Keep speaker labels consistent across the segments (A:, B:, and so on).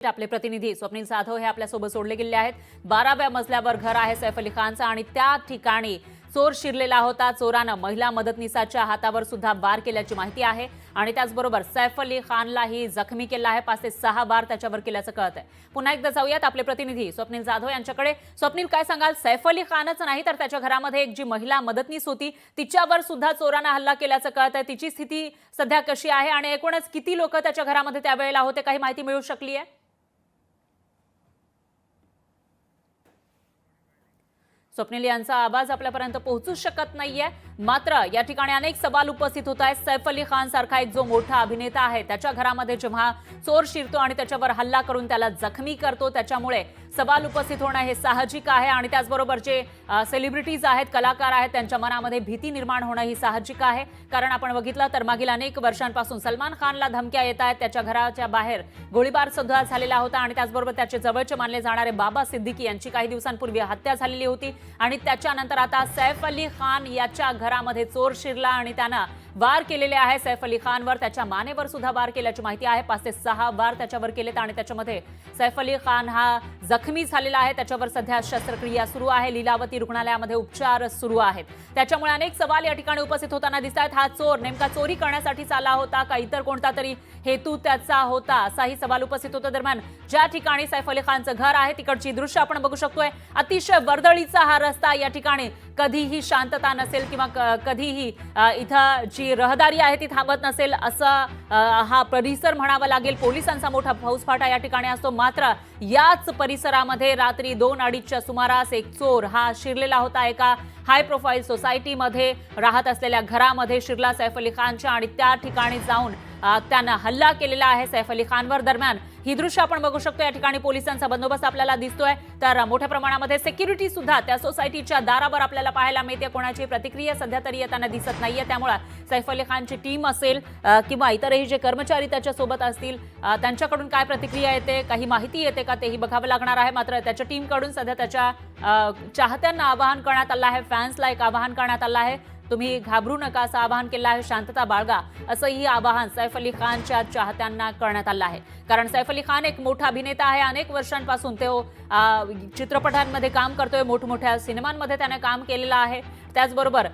A: आपले प्रतिनिधी स्वप्नील जाधव हे आपल्यासोबत जोडले गेले आहेत। 12व्या मजल्यावर घर आहे सैफ अली खानचं आणि त्या ठिकाणी चोर शिरलेला होता। चोरानं महिला मदतनीसाच्या हातावर सुद्धा वार केल्याची माहिती आहे आणि त्याचबरोबर सैफ अली खानलाही जखमी केला आहे। 5 ते 6 वार त्याच्यावर केल्याचं कळतंय। पुन्हा एकदा जाऊयात आपले प्रतिनिधी स्वप्नील जाधव यांच्याकडे। स्वप्नील, काय सांगाल? सैफ अली खानच नाही तर त्याच्या घरामध्ये एक जी महिला मदतनीस होती तिच्यावर सुद्धा चोरानं हल्ला केल्याचं कळतंय। तिची स्थिती सध्या कशी आहे आणि एकूणच किती लोक त्याच्या घरामध्ये त्यावेळेला होते, काही माहिती मिळू शकली आहे? स्वप्नील यांचा आवाज आपल्यापर्यंत पोहोचू शकत नाहीये, मात्र या ठिकाणी अनेक सवाल उपस्थित होत आहेत। सैफ अली खान सारखा एक जो मोठा अभिनेता आहे त्याच्या घरामध्ये जेव्हा चोर शिरतो आणि त्याच्यावर हल्ला करून त्याला जखमी करतो, त्याच्यामुळे सवाल उपस्थित होणं हे साहजिक आहे आणि त्याचबरोबर जे सेलिब्रिटीज आहेत, कलाकार आहेत, त्यांच्या मनामध्ये भीती निर्माण होणं ही साहजिक आहे। कारण आपण बघितलं तर मागील अनेक वर्षांपासून सलमान खानला धमक्या येत आहेत। त्याच्या घराच्या बाहेर गोळीबार सुद्धा झालेला होता आणि त्याचबरोबर त्याचे जवळचे मानले जाणारे बाबा सिद्दीकी यांची काही दिवसांपूर्वी हत्या झालेली होती आणि त्याच्यानंतर आता सैफ अली खान याच्या घरामध्ये चोर शिरला आणि त्यानं वार केलेले आहे सैफ अली खानवर। त्याच्या मानेवर सुद्धा वार केल्याची माहिती आहे। 5 ते 6 वार त्याच्यावर केलेत आणि त्याच्यामध्ये सैफ अली खान हा जखमी झालेला आहे। त्याच्यावर सध्या शस्त्रक्रिया सुरू आहे, लीलावती रुग्णालयामध्ये उपचार सुरू आहेत। त्याच्यामुळे अनेक सवाल या ठिकाणी उपस्थित होताना दिसत आहेत। हा चोर नेमका चोरी करण्यासाठीच आला होता का इतर कोणता तरी हेतू त्याचा होता, असाही सवाल उपस्थित होता। दरम्यान ज्या ठिकाणी सैफ अली खानचं घर आहे तिकडची दृश्य आपण बघू शकतोय। अतिशय वर्दळीचा हा रस्ता, या ठिकाणी कधीही शांतता नसेल किंवा कधीही इथं जी रहदारी आहे ती थांबत नसेल असं हा परिसर म्हणावा लागेल। पोलिसांचा मोठा फौजफाटा या ठिकाणी असतो, मात्र याच परिसरामध्ये रात्री 2-2:30च्या सुमारास एक चोर हा शिरलेला होता। एका हाय प्रोफाईल सोसायटीमध्ये राहत असलेल्या घरामध्ये शिरला सैफ अली खानच्या आणि त्या ठिकाणी जाऊन त्यानं हल्ला केलेला आहे सैफ अली खानवर। दरम्यान ही दृश्य आपण बघू शकतो, या ठिकाणी पोलिसांचा बंदोबस्त आपल्याला दिसतोय, तर मोठ्या प्रमाणामध्ये सिक्युरिटी सुद्धा त्या सोसायटीच्या दारावर आपल्याला पाहायला मिळते। कोणाची प्रतिक्रिया सध्या तरी येताना दिसत नाहीये, त्यामुळे सैफ अली खानची टीम असेल किंवा इतरही जे कर्मचारी त्याच्या सोबत असतील त्यांच्याकडून काय प्रतिक्रिया येते, काही माहिती येते का, तेही बघावं लागणार आहे। मात्र त्याच्या टीमकडून सध्या त्याच्या चाहत्यांना आवाहन करण्यात आलं आहे, फॅन्सला एक आवाहन करण्यात आलं आहे, तुम्ही घाबरू नका असं आवाहन केलं आहे, शांतता बाळगा असंही आवाहन सैफ अली खानच्या चाहत्यांना करण्यात आलं आहे। कारण सैफ अली खान एक मोठा अभिनेता आहे, अनेक वर्षांपासून तो चित्रपटांमध्ये काम करतोय, मोठमोठ्या सिनेमांमध्ये त्याने काम केलेलं आहे। त्याचबरोबर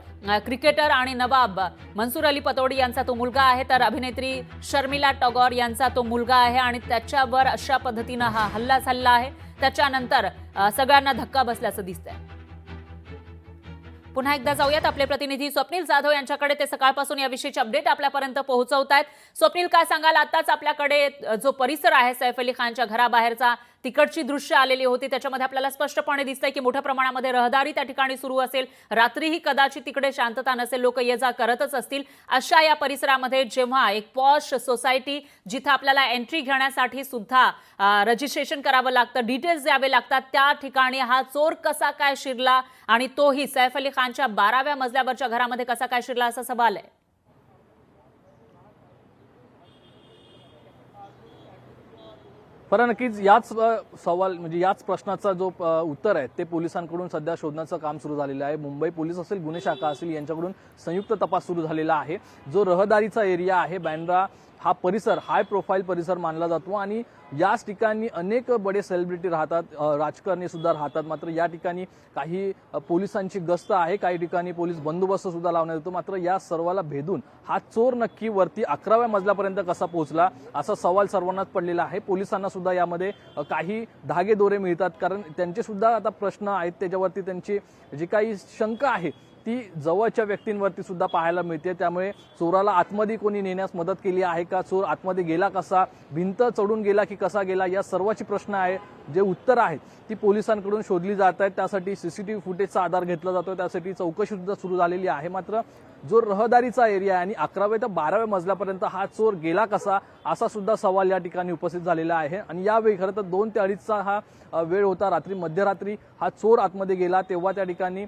A: क्रिकेटर आणि नवाब मंसूर अली पतौडी यांचा तो मुलगा आहे, तर अभिनेत्री शर्मिला टगोर यांचा तो मुलगा आहे आणि त्याच्यावर अशा पद्धतीनं हा हल्ला झाला आहे। त्याच्यानंतर सगळ्यांना धक्का बसल्याचं दिसतंय। पुन्हा एकदा जाऊयात आपले प्रतिनिधी स्वप्नील जाधव यांच्याकडे। ते सकाळपासून याविषयीचे अपडेट आपल्यापर्यंत पोहोचवतायत। स्वप्नील, काय सांगाल? आताच आपल्याकडे जो परिसर आहे सैफ अली खानच्या घराबाहेरचा तिकडची दृश्य आलेली होती, त्याच्यामध्ये आपल्याला स्पष्टपणे दिसतंय की मोठ्या प्रमाणामध्ये रहदारी त्या ठिकाणी सुरू असेल, रात्रीही कदाचित तिकडे शांतता नसेल, लोक ये जा करतच असतील। अशा या परिसरामध्ये जेव्हा एक पॉश सोसायटी जिथे आपल्याला एंट्री घेण्यासाठी सुद्धा रजिस्ट्रेशन करावं लागतं, डिटेल्स द्यावे लागतात, त्या ठिकाणी हा चोर कसा काय शिरला आणि तोही सैफ अली खानच्या 12व्या मजल्यावरच्या घरामध्ये कसा काय शिरला असा सवाल आहे।
B: पण नक्कीच याच सवाल म्हणजे याच प्रश्नाचा जो उत्तर आहे ते पोलिसांकडून सध्या शोधण्याचं काम सुरू झालेलं आहे। मुंबई पोलीस असेल, गुन्हे शाखा असेल यांच्याकडून संयुक्त तपास सुरू झालेला आहे। जो रहदारीचा एरिया आहे बँड्रा, हा परिसर हाय प्रोफाईल परिसर मानला जातो आणि याच ठिकाणी अनेक बडे सेलिब्रिटी राहतात, राजकारणी सुद्धा राहतात। मात्र या ठिकाणी काही पोलिसांची गस्त आहे, काही ठिकाणी पोलीस बंदोबस्त सुद्धा लावण्यात येतो। मात्र या सर्वाला भेदून हा चोर नक्की वरती 11व्या मजल्यापर्यंत कसा पोहोचला असा सवाल सर्वांनाच पडलेला आहे। पोलिसांना सुद्धा यामध्ये काही धागेदोरे मिळतात, कारण त्यांचे सुद्धा आता प्रश्न आहेत, त्याच्यावरती त्यांची जी काही शंका आहे ती जवळच्या व्यक्तींवरती सुद्धा पाहायला मिळते। त्यामुळे चोराला आतमध्ये कोणी नेण्यास मदत केली आहे का, चोर आतमध्ये गेला कसा, भिंत चढून गेला की कसा गेला, या सर्वाची प्रश्न आहे, जे उत्तर आहेत ती पोलिसांकडून शोधली जात आहेत। त्यासाठी सीसीटीव्ही फुटेजचा आधार घेतला जातो, त्यासाठी चौकशी सुद्धा सुरू झालेली आहे। मात्र जो रहदारीचा एरिया आणि 11व्या ते 12व्या मजल्यापर्यंत हा चोर गेला कसा असा सुद्धा सवाल या ठिकाणी उपस्थित झालेला आहे। आणि यावेळी खरं तर 2 ते 2:30चा हा वेळ होता, रात्री मध्यरात्री हा चोर आतमध्ये गेला, तेव्हा त्या ठिकाणी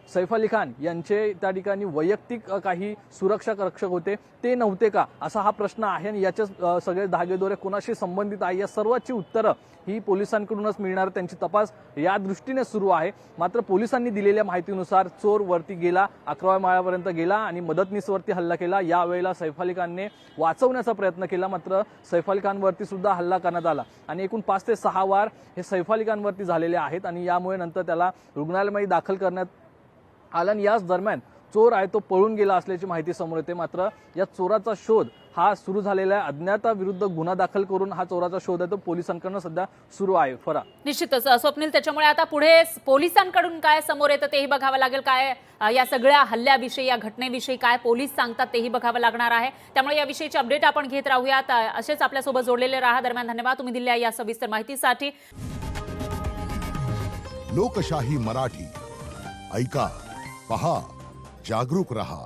B: सैफ अली खान यांचे त्या ठिकाणी वैयक्तिक काही सुरक्षा रक्षक होते, ते नव्हते का असा हा प्रश्न आहे। आणि याचे सगळे धागेदोरे कोणाशी संबंधित आहे या सर्वांची उत्तरं ही पोलिसांकडूनच मिळणार, त्यांची तपास या दृष्टीने सुरू आहे। मात्र पोलिसांनी दिलेल्या माहितीनुसार चोर वरती गेला, 11व्या माळ्यापर्यंत गेला आणि मदतनीसवरती हल्ला केला। यावेळेला सैफ अली खानने वाचवण्याचा प्रयत्न केला, मात्र सैफ अली खानवरती सुद्धा हल्ला करण्यात आला आणि एकूण 5 ते 6 वार हे सैफ अली खानवरती झालेले आहेत आणि यामुळे नंतर त्याला रुग्णालयामध्ये दाखल करण्यात आलं आणि याच दरम्यान चोर आहे तो पळून गेला असल्याची माहिती समोर येते। मात्र या चोराचा शोध हा सुरू झालेला आहे। अज्ञाताविरुद्ध गुन्हा दाखल करून हा चोराचा शोध आहे तो पोलिसांकडून सध्या सुरू आहे। फरा
A: निश्चितच स्वप्नील, त्याच्यामुळे आता पुढे पोलिसांकडून काय समोर येतं तेही बघावं लागेल। काय या सगळ्या हल्ल्याविषयी, या घटनेविषयी काय पोलीस सांगतात तेही बघावं लागणार आहे। त्यामुळे याविषयीची अपडेट आपण घेत राहूयात। असेच आपल्यासोबत जोडलेले राहा। दरम्यान धन्यवाद तुम्ही दिलेल्या या सविस्तर माहितीसाठी।
C: लोकशाही मराठी ऐका, पहा, जागरूक रहा।